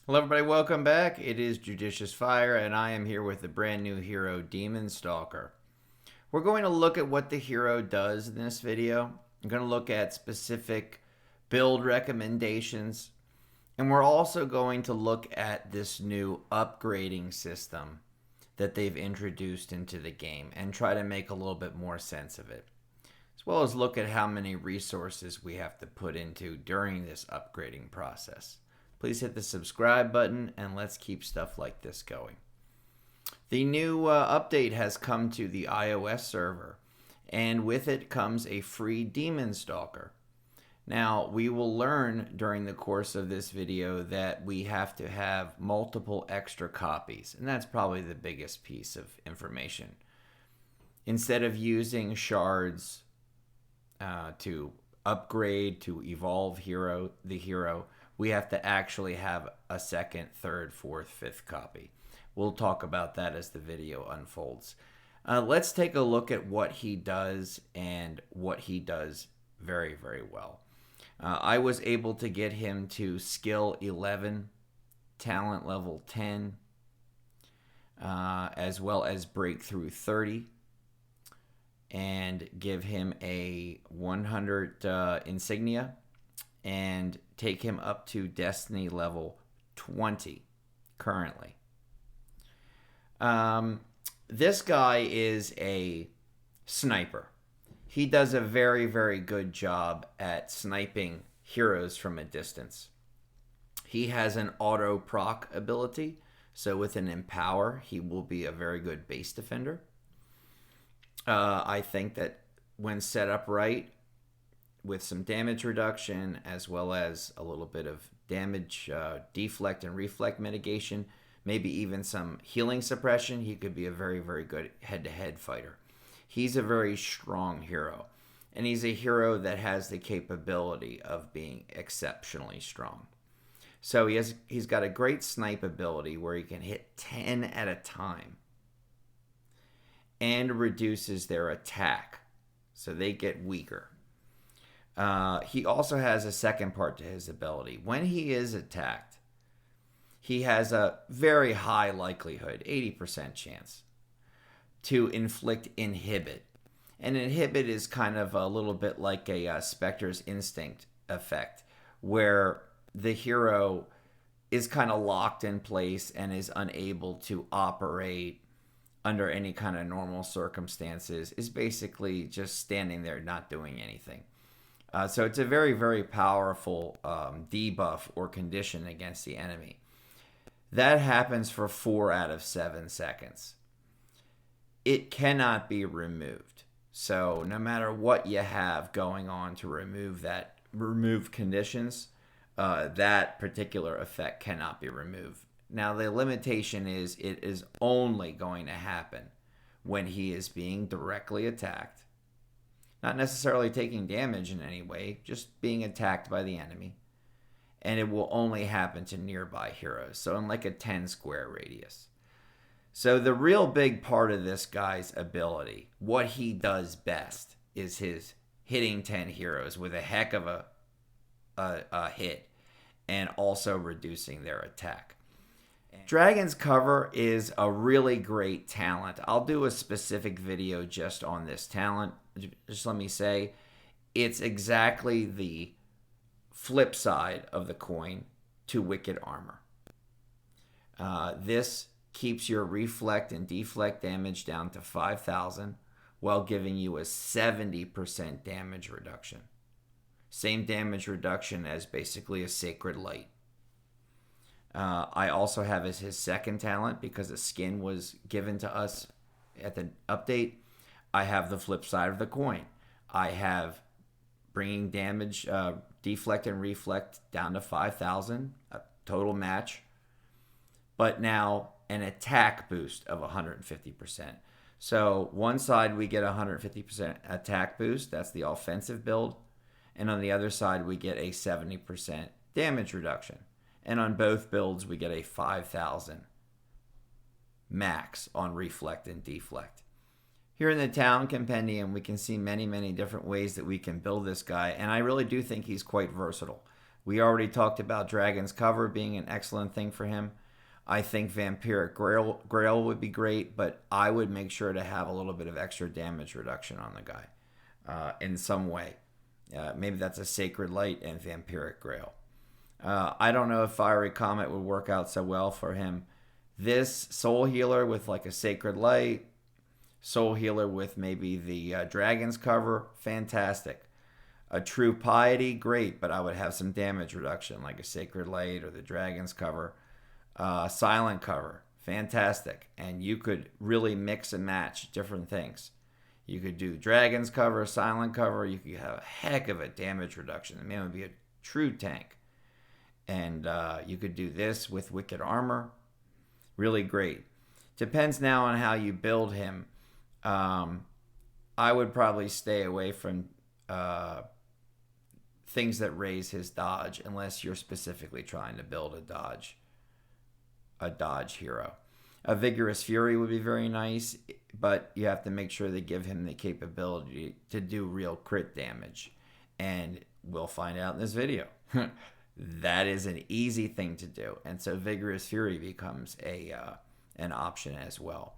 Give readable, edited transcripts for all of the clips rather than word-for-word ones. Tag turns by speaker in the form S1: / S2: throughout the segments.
S1: Hello everybody, welcome back. It is JudiciousFire and I am here with the brand new hero, Demon Stalker. We're going to look at what the hero does in this video. I'm going to look at specific build recommendations. And we're also going to look at this new upgrading system that they've introduced into the game and try to make a little bit more sense of it. As well as look at how many resources we have to put into during this upgrading process. Please hit the subscribe button and let's keep stuff like this going. The new update has come to the iOS server, and with it comes a free Demon Stalker. Now, we will learn during the course of this video that we have to have multiple extra copies, and that's probably the biggest piece of information. Instead of using shards to upgrade, to evolve the hero, we have to actually have a second, third, fourth, fifth copy. We'll talk about that as the video unfolds. Let's take a look at what he does and what he does very, very well. I was able to get him to skill 11, talent level 10, as well as breakthrough 30, and give him a 100 insignia and take him up to Destiny level 20 currently. This guy is a sniper. He does a very, very good job at sniping heroes from a distance. He has an auto proc ability, so with an empower, he will be a very good base defender. I think that when set up right, with some damage reduction as well as a little bit of damage deflect and reflect mitigation, maybe even some healing suppression, he could be a very, very good head-to-head fighter. He's a very strong hero, and he's a hero that has the capability of being exceptionally strong. So he's got a great snipe ability where he can hit 10 at a time and reduces their attack, so they get weaker. He also has a second part to his ability. When he is attacked, he has a very high likelihood, 80% chance, to inflict inhibit. And inhibit is kind of a little bit like a Specter's instinct effect, where the hero is kind of locked in place and is unable to operate under any kind of normal circumstances, is basically just standing there not doing anything. So it's a very, very powerful debuff or condition against the enemy. That happens for 4 out of 7 seconds. It cannot be removed. So no matter what you have going on to remove conditions, that particular effect cannot be removed. Now the limitation is it is only going to happen when he is being directly attacked. Not necessarily taking damage in any way, just being attacked by the enemy. And it will only happen to nearby heroes, so in like a 10 square radius. So the real big part of this guy's ability, what he does best, is his hitting 10 heroes with a heck of a hit and also reducing their attack. Dragon's Cover is a really great talent. I'll do a specific video just on this talent. Just let me say, it's exactly the flip side of the coin to Wicked Armor. This keeps your reflect and deflect damage down to 5,000 while giving you a 70% damage reduction. Same damage reduction as basically a Sacred Light. I also have as his second talent, because a skin was given to us at the update, I have the flip side of the coin. I have bringing damage, deflect and reflect down to 5,000, a total match, but now an attack boost of 150%. So one side we get 150% attack boost, that's the offensive build, and on the other side we get a 70% damage reduction. And on both builds, we get a 5,000 max on reflect and deflect. Here in the Town Compendium, we can see many, many different ways that we can build this guy, and I really do think he's quite versatile. We already talked about Dragon's Cover being an excellent thing for him. I think Vampiric Grail would be great, but I would make sure to have a little bit of extra damage reduction on the guy in some way. Maybe that's a Sacred Light and Vampiric Grail. I don't know if Fiery Comet would work out so well for him. This Soul Healer with like a Sacred Light, Soul Healer with maybe the Dragon's Cover, fantastic. A True Piety, great, but I would have some damage reduction like a Sacred Light or the Dragon's Cover. Silent Cover, fantastic. And you could really mix and match different things. You could do Dragon's Cover, Silent Cover. You could have a heck of a damage reduction. The man would be a true tank. And you could do this with Wicked Armor. Really great. Depends now on how you build him. I would probably stay away from things that raise his dodge unless you're specifically trying to build a dodge hero. A Vigorous Fury would be very nice, but you have to make sure they give him the capability to do real crit damage. And we'll find out in this video. That is an easy thing to do. And so Vigorous Fury becomes an option as well.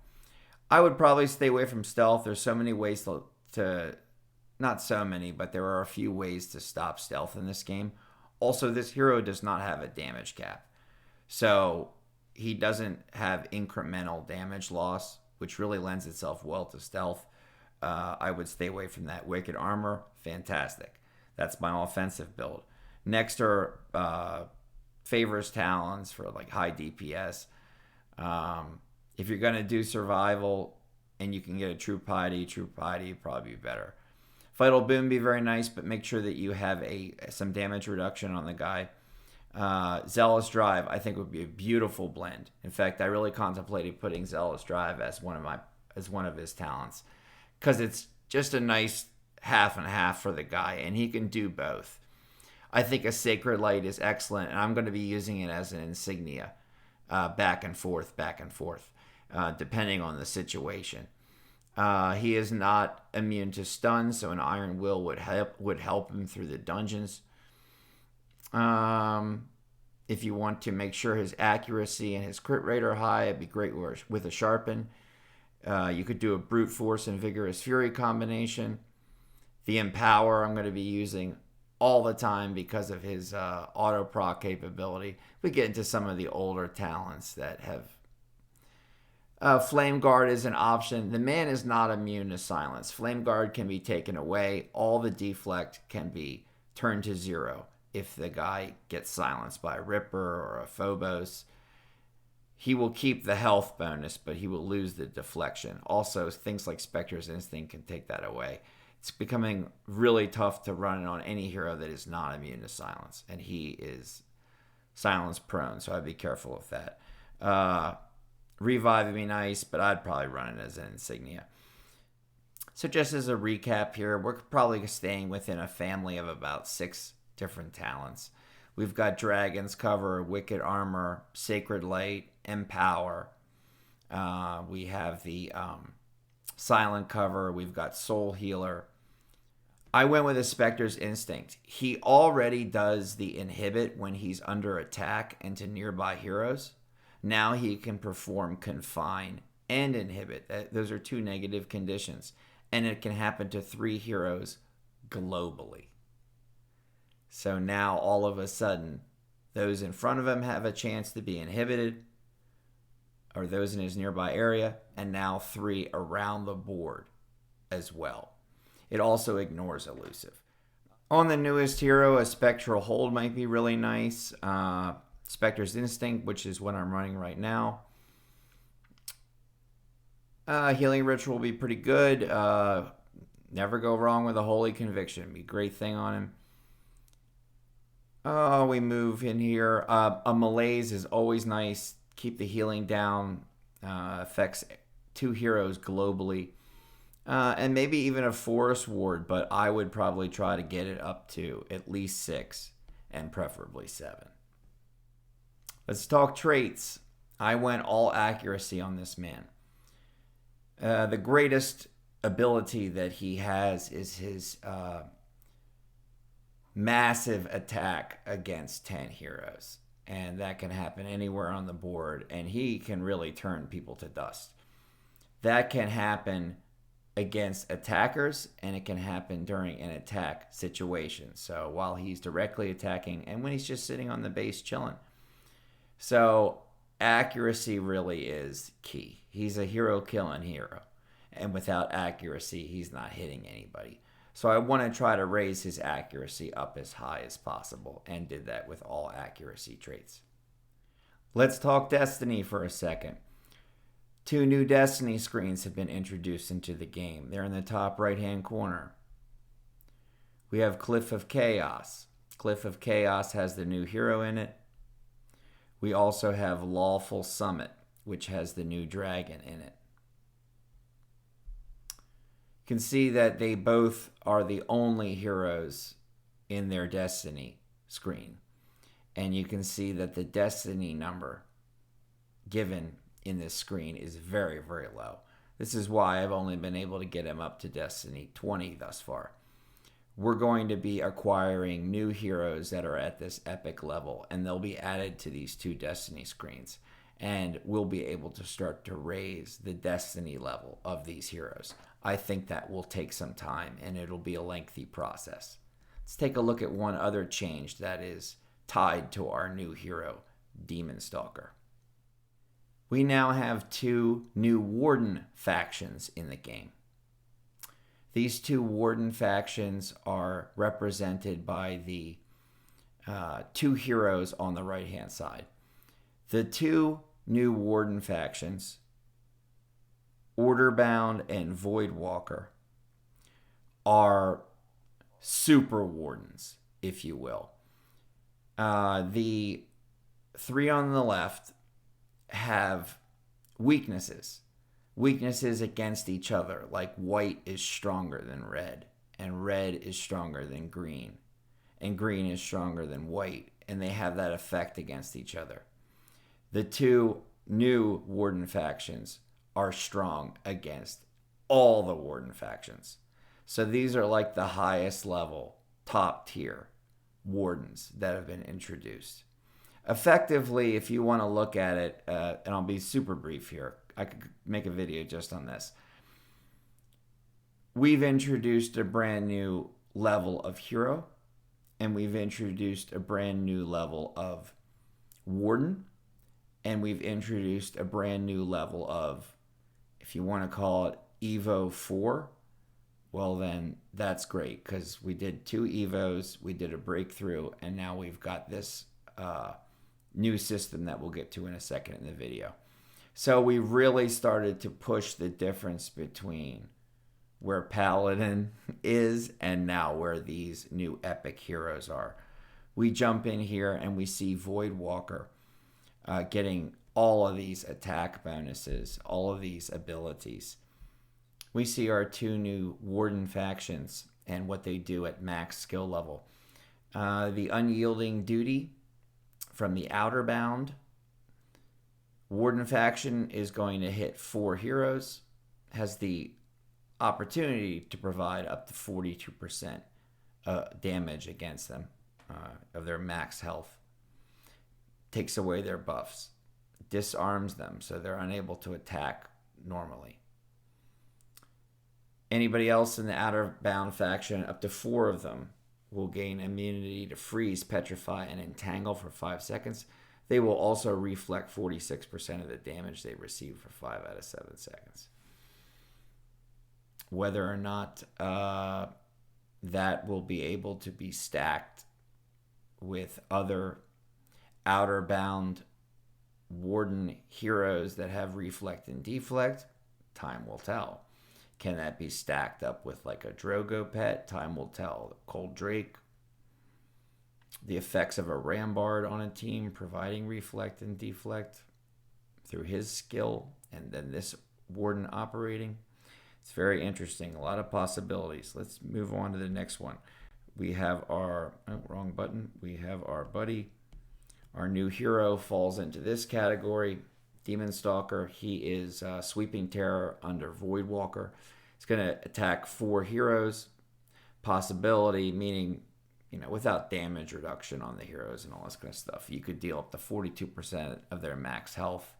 S1: I would probably stay away from stealth. There's so many ways to not so many, but there are a few ways to stop stealth in this game. Also, this hero does not have a damage cap. So he doesn't have incremental damage loss, which really lends itself well to stealth. I would stay away from that. Wicked Armor, fantastic. That's my offensive build. Next are Favors Talons for like high DPS. If you're going to do survival and you can get a True Piety would probably be better. Vital Boom be very nice, but make sure that you have some damage reduction on the guy. Zealous Drive, I think, would be a beautiful blend. In fact, I really contemplated putting Zealous Drive as one of his talents, because it's just a nice half and half for the guy, and he can do both. I think a Sacred Light is excellent, and I'm going to be using it as an insignia, back and forth, depending on the situation. He is not immune to stun, so an Iron Will would help him through the dungeons. If you want to make sure his accuracy and his crit rate are high, it'd be great with a Sharpen. You could do a Brute Force and Vigorous Fury combination. The Empower I'm going to be using all the time because of his auto proc capability. We get into some of the older talents that have... Flame Guard is an option. The man is not immune to silence. Flame Guard can be taken away. All the deflect can be turned to 0 if the guy gets silenced by a Ripper or a Phobos. He will keep the health bonus, but he will lose the deflection. Also, things like Specter's Instinct can take that away. It's becoming really tough to run it on any hero that is not immune to silence, and he is silence prone, so I'd be careful with that. Revive would be nice, but I'd probably run it as an insignia. So just as a recap here, we're probably staying within a family of about 6 different talents. We've got Dragon's Cover, Wicked Armor, Sacred Light, Empower. We have the Silent Cover. We've got Soul Healer. I went with a Specter's Instinct. He already does the inhibit when he's under attack and to nearby heroes. Now he can perform Confine and Inhibit. Those are 2 negative conditions. And it can happen to 3 heroes globally. So now all of a sudden, those in front of him have a chance to be inhibited, or those in his nearby area, and now 3 around the board as well. It also ignores Elusive. On the newest hero, a Spectral Hold might be really nice. Specter's Instinct, which is what I'm running right now. Healing Ritual will be pretty good. Never go wrong with a Holy Conviction. Be a great thing on him. We move in here. A Malaise is always nice. Keep the healing down. Affects 2 heroes globally. And maybe even a Forest Ward, but I would probably try to get it up to at least 6 and preferably 7. Let's talk traits. I went all accuracy on this man. The greatest ability that he has is his massive attack against 10 heroes. And that can happen anywhere on the board. And he can really turn people to dust. That can happen against attackers, and it can happen during an attack situation. So while he's directly attacking and when he's just sitting on the base chilling. So accuracy really is key. He's a hero killing hero. And without accuracy, he's not hitting anybody. So I want to try to raise his accuracy up as high as possible, and did that with all accuracy traits. Let's talk Destiny for a second. 2 new Destiny screens have been introduced into the game. They're in the top right-hand corner. We have Cliff of Chaos. Cliff of Chaos has the new hero in it. We also have Lawful Summit, which has the new dragon in it. You can see that they both are the only heroes in their Destiny screen. And you can see that the Destiny number given in this screen is very, very low. This is why I've only been able to get him up to Destiny 20 thus far. We're going to be acquiring new heroes that are at this epic level, and they'll be added to these 2 Destiny screens. And we'll be able to start to raise the Destiny level of these heroes. I think that will take some time, and it'll be a lengthy process. Let's take a look at one other change that is tied to our new hero, Demon Stalker. We now have 2 new Warden factions in the game. These 2 Warden factions are represented by the 2 heroes on the right-hand side. The 2 new Warden factions, Orderbound and Voidwalker, are super Wardens, if you will. The 3 on the left have weaknesses against each other, like white is stronger than red, and red is stronger than green, and green is stronger than white, and they have that effect against each other. The 2 new Warden factions are strong against all the Warden factions. So these are like the highest level, top tier Wardens that have been introduced. Effectively, if you want to look at it, and I'll be super brief here, I could make a video just on this. We've introduced a brand new level of hero, and we've introduced a brand new level of Warden, and we've introduced a brand new level of, if you want to call it Evo 4, well then that's great, because we did 2 Evos, we did a breakthrough, and now we've got this new system that we'll get to in a second in the video. So we really started to push the difference between where Paladin is and now where these new epic heroes are. We jump in here and we see Voidwalker getting all of these attack bonuses, all of these abilities. We see our 2 new Warden factions and what they do at max skill level. The Unyielding Duty from the Outer Bound Warden faction is going to hit 4 heroes, has the opportunity to provide up to 42% damage against them of their max health. Takes away their buffs, disarms them so they're unable to attack normally. Anybody else in the Outer Bound faction, up to 4 of them, will gain immunity to freeze, petrify, and entangle for 5 seconds. They will also reflect 46% of the damage they receive for 5 out of 7 seconds. Whether or not that will be able to be stacked with other Outer Bound Warden heroes that have reflect and deflect, time will tell. Can that be stacked up with like a Drogo pet? Time will tell. Cold Drake. The effects of a Rambard on a team providing reflect and deflect through his skill, and then this Warden operating. It's very interesting. A lot of possibilities. Let's move on to the next one. We have our, wrong button. We have our buddy. Our new hero falls into this category. Demon Stalker. He is Sweeping Terror under Voidwalker. It's going to attack 4 heroes. Possibility, meaning without damage reduction on the heroes and all this kind of stuff, you could deal up to 42% of their max health.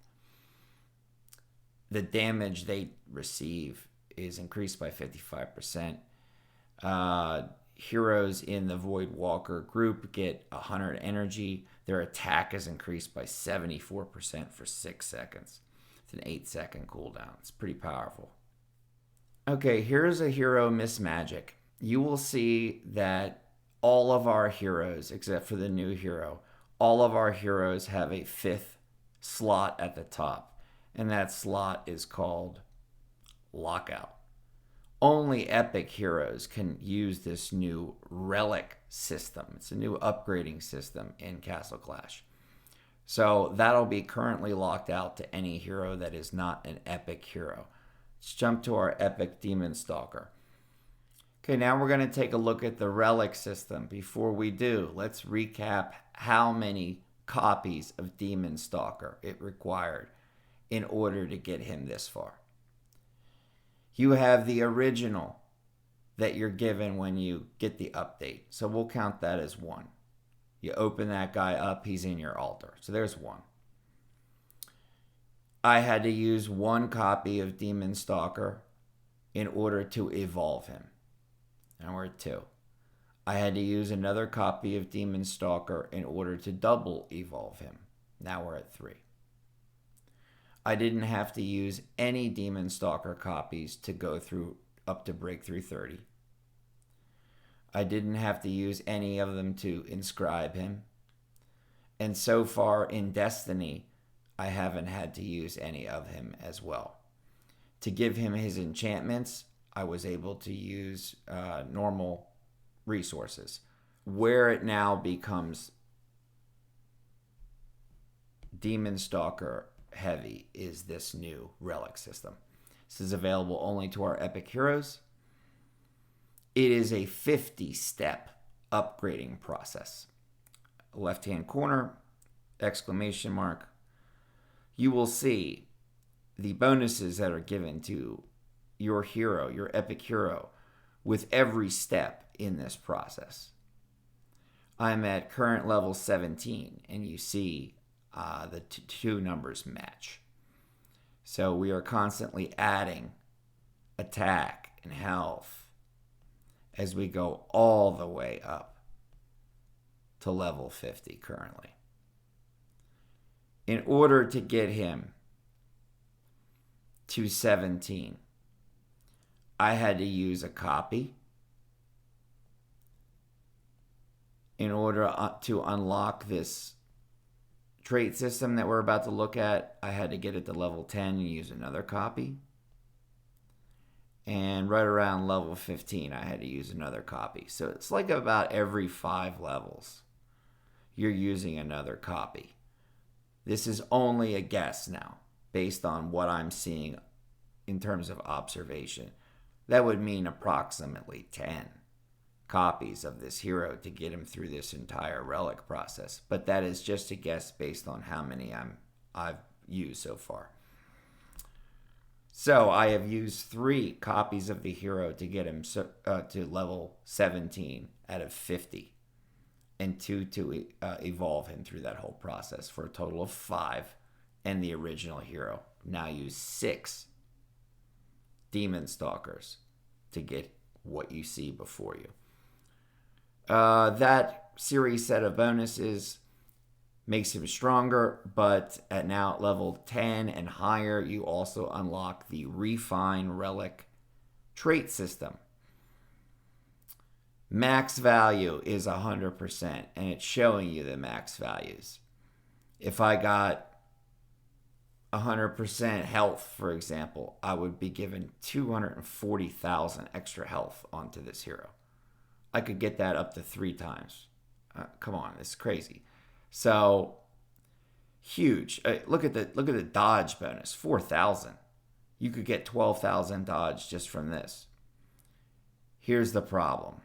S1: The damage they receive is increased by 55%. Heroes in the Void Walker group get 100 energy. Their attack is increased by 74% for 6 seconds. It's an 8-second cooldown. It's pretty powerful. Okay, here's a hero Miss Magic. You will see that all of our heroes, except for the new hero, all of our heroes have a 5th slot at the top. And that slot is called Lockout. Only epic heroes can use this new Relic system. It's a new upgrading system in Castle Clash. So that'll be currently locked out to any hero that is not an epic hero. Let's jump to our epic Demon Stalker. Okay, now we're going to take a look at the Relic system. Before we do, let's recap how many copies of Demon Stalker it required in order to get him this far. You have the original that you're given when you get the update. So we'll count that as 1. You open that guy up, he's in your altar. So there's 1. I had to use 1 copy of Demon Stalker in order to evolve him. Now we're at 2. I had to use another copy of Demon Stalker in order to double evolve him. Now we're at 3. I didn't have to use any Demon Stalker copies to go through up to Breakthrough 30. I didn't have to use any of them to inscribe him. And so far in Destiny, I haven't had to use any of him as well. To give him his enchantments, I was able to use normal resources. Where it now becomes Demon Stalker heavy is this new Relic system. This is available only to our epic heroes. It is a 50-step upgrading process. Left-hand corner, exclamation mark. You will see the bonuses that are given to your hero, your epic hero, with every step in this process. I'm at current level 17, and you see the two numbers match. So we are constantly adding attack and health as we go all the way up to level 50 currently. In order to get him to 17, I had to use a copy. In order to unlock this trait system that we're about to look at, I had to get it to level 10 and use another copy. And right around level 15, I had to use another copy. So it's like about every 5 levels, you're using another copy. This is only a guess now, based on what I'm seeing in terms of observation. That would mean approximately 10 copies of this hero to get him through this entire relic process. But that is just a guess based on how many I've used so far. So I have used 3 copies of the hero to get him to level 17 out of 50. And 2 to evolve him through that whole process for a total of 5. And the original hero. Now use 6 Demon Stalkers to get what you see before you. That series set of bonuses makes him stronger, but at now level 10 and higher, you also unlock the Refine Relic trait system. Max value is 100%, and it's showing you the max values. If I got 100% health, for example, I would be given 240,000 extra health onto this hero. I could get that up to 3 times. Come on, it's crazy. So huge. Look at the dodge bonus, 4,000. You could get 12,000 dodge just from this. Here's the problem.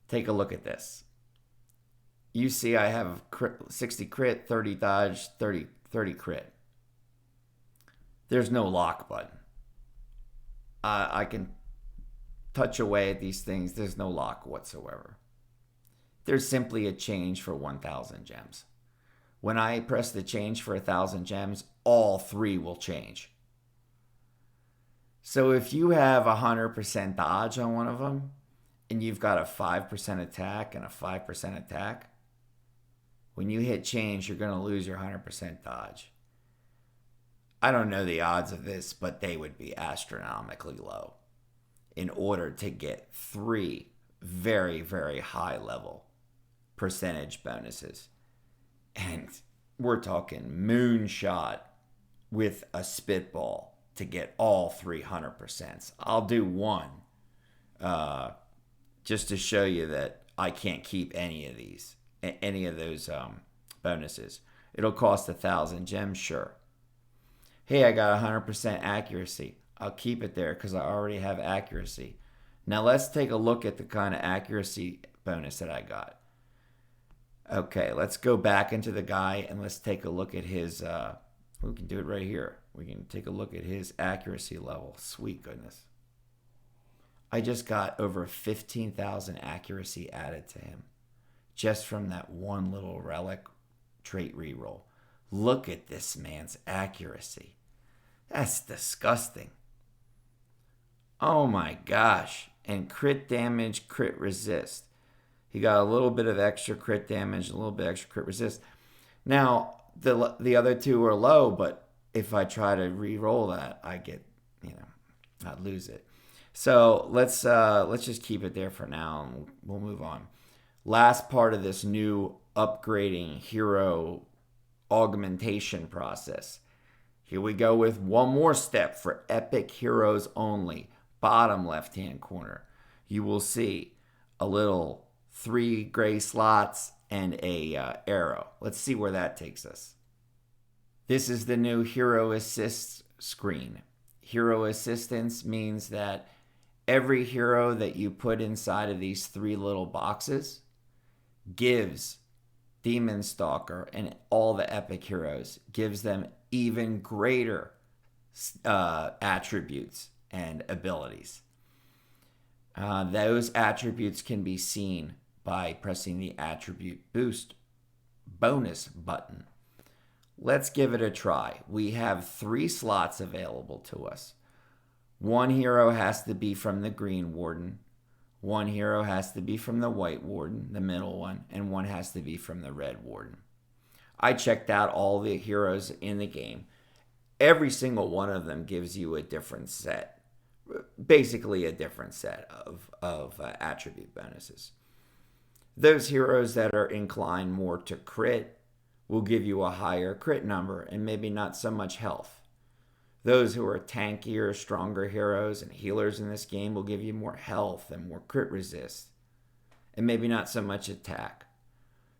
S1: Take a look at this. You see I have 60 crit, 30 dodge, 30 crit. There's no lock button. I can touch away at these things, there's no lock whatsoever. There's simply a change for 1,000 gems. When I press the change for 1,000 gems, all 3 will change. So if you have 100% dodge on one of them, and you've got a 5% attack and a 5% attack, when you hit change, you're going to lose your 100% dodge. I don't know the odds of this, but they would be astronomically low in order to get 3 very, very high level percentage bonuses. And we're talking moonshot with a spitball to get all 300%. I'll do one just to show you that I can't keep any of those bonuses. It'll cost 1,000 gems, sure. Hey, I got 100% accuracy. I'll keep it there because I already have accuracy. Now let's take a look at the kind of accuracy bonus that I got. Okay, let's go back into the guy and let's take a look at his, we can do it right here. We can take a look at his accuracy level. Sweet goodness. I just got over 15,000 accuracy added to him just from that one little relic trait reroll. Look at this man's accuracy. That's disgusting. Oh my gosh. And crit damage, crit resist. He got a little bit of extra crit damage, a little bit extra crit resist. Now, the other 2 are low, but if I try to re-roll that, I get, I'd lose it. So let's just keep it there for now, and we'll move on. Last part of this new upgrading hero augmentation process. Here we go with one more step for epic heroes only. Bottom left-hand corner, you will see a little 3 gray slots and a arrow. Let's see where that takes us. This is the new Hero Assist screen. Hero Assistance means that every hero that you put inside of these 3 little boxes gives Demon Stalker and all the epic heroes, gives them even greater attributes and abilities. Those attributes can be seen by pressing the Attribute Boost bonus button. Let's give it a try. We have 3 slots available to us. 1 hero has to be from the green Warden. 1 hero has to be from the white Warden, the middle one, and 1 has to be from the red Warden. I checked out all the heroes in the game. Every single one of them gives you a different set, basically a different set of attribute bonuses. Those heroes that are inclined more to crit will give you a higher crit number and maybe not so much health. Those who are tankier, stronger heroes and healers in this game will give you more health and more crit resist, and maybe not so much attack.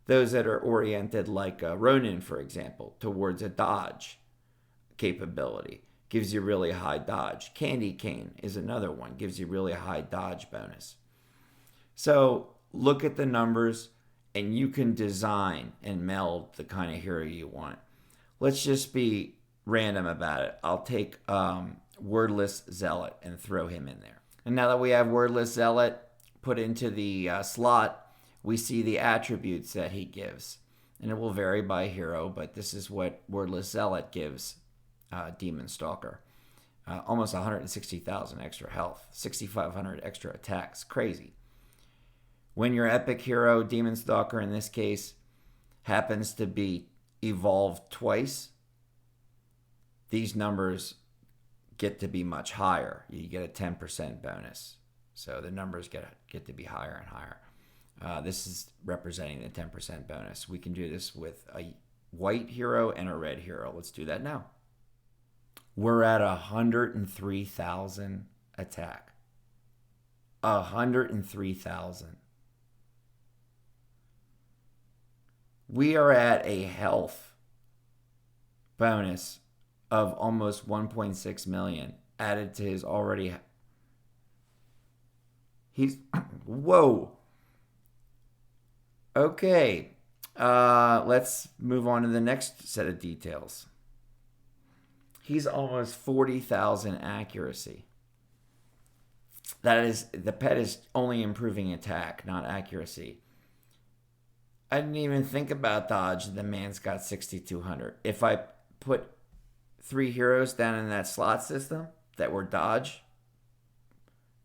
S1: Those that are oriented like Ronin, for example, towards a dodge capability, gives you really high dodge. Candy Cane is another one, gives you really high dodge bonus. So look at the numbers and you can design and meld the kind of hero you want. Let's just be random about it. I'll take Wordless Zealot and throw him in there. And now that we have Wordless Zealot put into the slot, we see the attributes that he gives. And it will vary by hero, but this is what Wordless Zealot gives Demon Stalker. Almost 160,000 extra health, 6,500 extra attacks. Crazy. When your epic hero, Demon Stalker in this case, happens to be evolved twice, these numbers get to be much higher. You get a 10% bonus. So the numbers get to be higher and higher. This is representing the 10% bonus. We can do this with a white hero and a red hero. Let's do that now. We're at 103,000 attack. 103,000. We are at a health bonus of almost 1.6 million added to his already. Whoa. Okay. Let's move on to the next set of details. He's almost 40,000 accuracy. That is, the pet is only improving attack, not accuracy. I didn't even think about dodge. The man's got 6,200. If I put 3 heroes down in that slot system that were dodge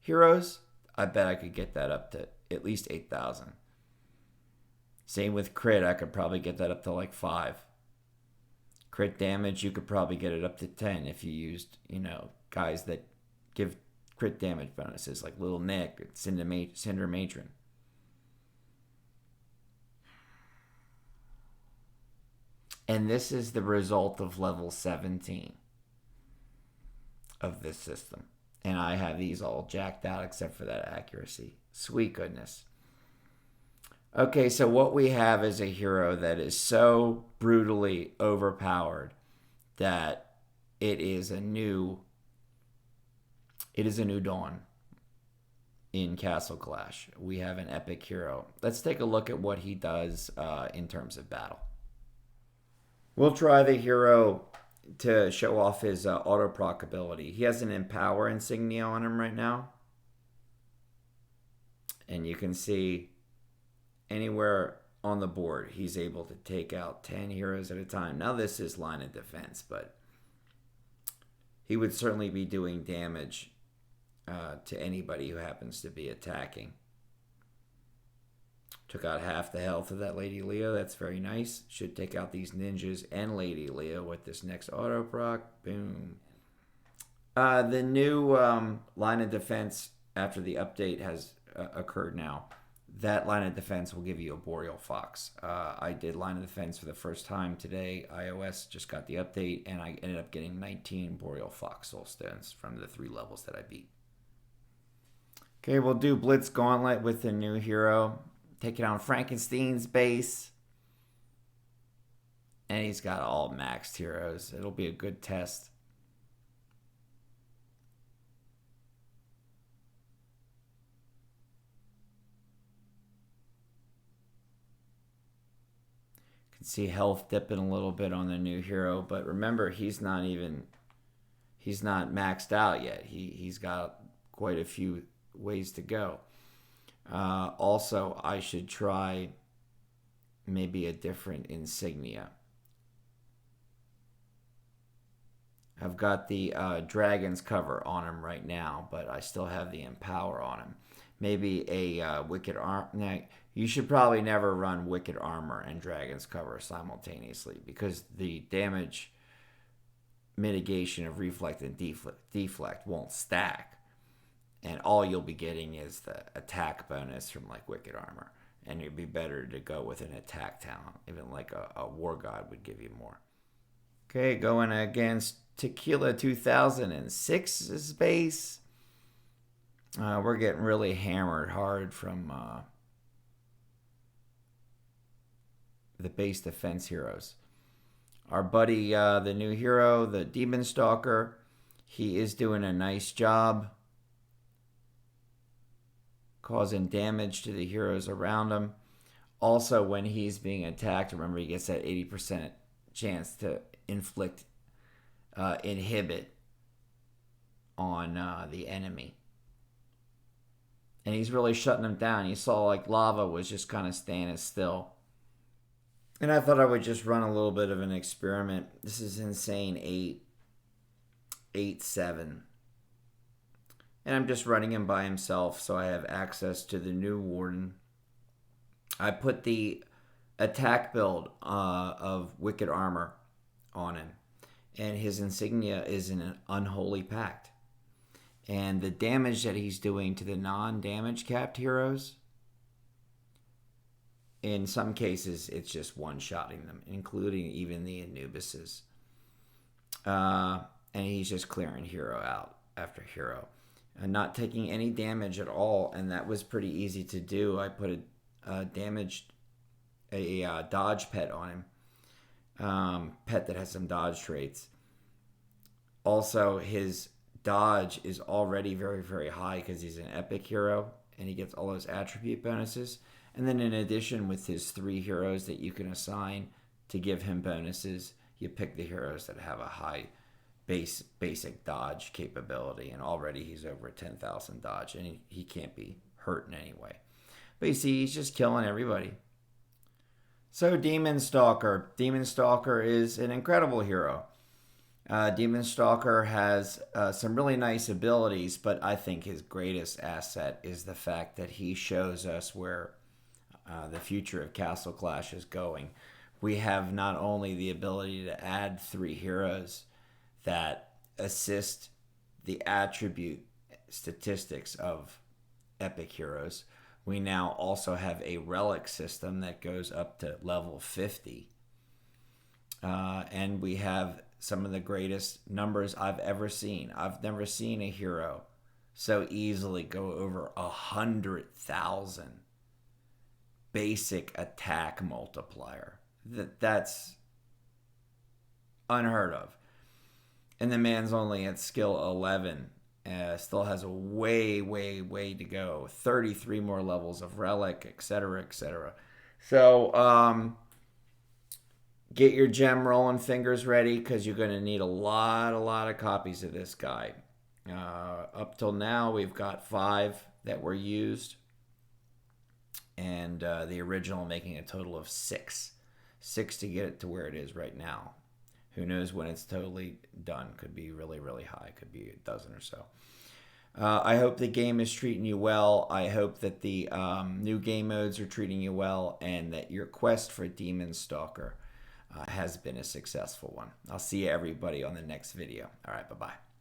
S1: heroes, I bet I could get that up to at least 8,000. Same with crit. I could probably get that up to like 5. Crit damage, you could probably get it up to 10 if you used, guys that give crit damage bonuses like Little Nick, Cinder Matron. And this is the result of level 17 of this system. And I have these all jacked out except for that accuracy. Sweet goodness. Okay, so what we have is a hero that is so brutally overpowered that it is a new dawn in Castle Clash. We have an epic hero. Let's take a look at what he does in terms of battle. We'll try the hero to show off his auto proc ability. He has an Empower insignia on him right now. And you can see anywhere on the board, he's able to take out 10 heroes at a time. Now this is line of defense, but he would certainly be doing damage to anybody who happens to be attacking. Took out half the health of that Lady Leah. That's very nice. Should take out these ninjas and Lady Leah with this next auto proc. Boom. The new line of defense after the update has occurred now. That line of defense will give you a Boreal Fox. I did line of defense for the first time today. iOS just got the update, and I ended up getting 19 Boreal Fox Soul Stones from the 3 levels that I beat. Okay, we'll do Blitz Gauntlet with the new hero. Taking on Frankenstein's base. And he's got all maxed heroes. It'll be a good test. You can see health dipping a little bit on the new hero. But remember, he's not maxed out yet. He's got quite a few ways to go. Also, I should try maybe a different insignia. I've got the Dragon's cover on him right now, but I still have the Empower on him. Maybe a Wicked Armor. Now, you should probably never run Wicked Armor and Dragon's cover simultaneously because the damage mitigation of Reflect and Deflect won't stack. And all you'll be getting is the attack bonus from like Wicked Armor. And it'd be better to go with an attack talent. Even like a War God would give you more. Okay, going against Tequila 2006's base. We're getting really hammered hard from the base defense heroes. Our buddy, the new hero, the Demon Stalker, he is doing a nice job causing damage to the heroes around him. Also, when he's being attacked, remember he gets that 80% chance to inflict inhibit on the enemy. And he's really shutting them down. You saw like lava was just kind of standing still. And I thought I would just run a little bit of an experiment. This is insane 8-7. And I'm just running him by himself, so I have access to the new Warden. I put the attack build of Wicked Armor on him. And his insignia is an Unholy Pact. And the damage that he's doing to the non-damage capped heroes, in some cases, it's just one-shotting them, including even the Anubises. And he's just clearing hero out after hero. And not taking any damage at all, and that was pretty easy to do. I put a dodge pet on him, pet that has some dodge traits. Also, his dodge is already very, very high because he's an epic hero, and he gets all those attribute bonuses. And then in addition, with his 3 heroes that you can assign to give him bonuses, you pick the heroes that have a high basic dodge capability, and already he's over 10,000 dodge, and he can't be hurt in any way. But you see, he's just killing everybody. So Demon Stalker. Demon Stalker is an incredible hero. Demon Stalker has some really nice abilities, but I think his greatest asset is the fact that he shows us where the future of Castle Clash is going. We have not only the ability to add 3 heroes that assist the attribute statistics of epic heroes, we now also have a relic system that goes up to level 50. And we have some of the greatest numbers I've ever seen. I've never seen a hero so easily go over 100,000 basic attack multiplier. That's unheard of. And the man's only at skill 11. Still has a way to go. 33 more levels of Relic, etc., etc. So, get your gem rolling fingers ready, because you're going to need a lot of copies of this guy. Up till now, we've got 5 that were used, and the original making a total of 6. 6 to get it to where it is right now. Who knows when it's totally done? Could be really high. Could be a dozen or so. I hope the game is treating you well. I hope that the new game modes are treating you well, and that your quest for Demon Stalker has been a successful one. I'll see everybody on the next video. All right, bye-bye.